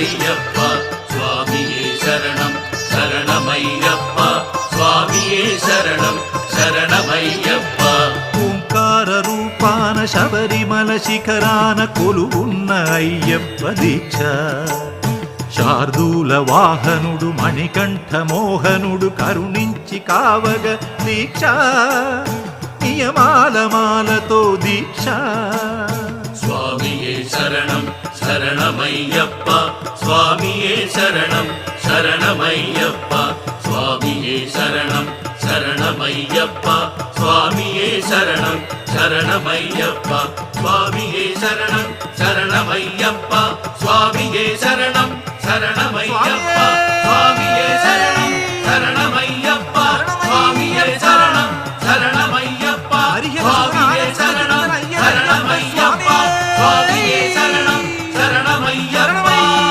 శరణమయ్యప్ప స్వామియే శరణం శరణమయ్యప్ప స్వామియే శరణం శరణమయ్యప్ప. ఓంకార రూపాన శబరిమల శిఖరాన కొలువున్న అయ్యప్ప దీక్ష, శార్దూల వాహనుడు మణికంఠ మోహనుడు కరుణించి కావగ దీక్ష, నియమాల మాలతో దీక్ష. స్వామియే శరణం శరణమయ్యప్ప స్వామియే శరణం శరణమయ్యప్ప స్వామియే శరణం శరణమయ్యప్ప స్వామియే శరణం శరణమయ్యప్ప స్వామియే శరణం శరణమయ్యప్ప స్వామియే శరణం శరణమయ్యప్ప.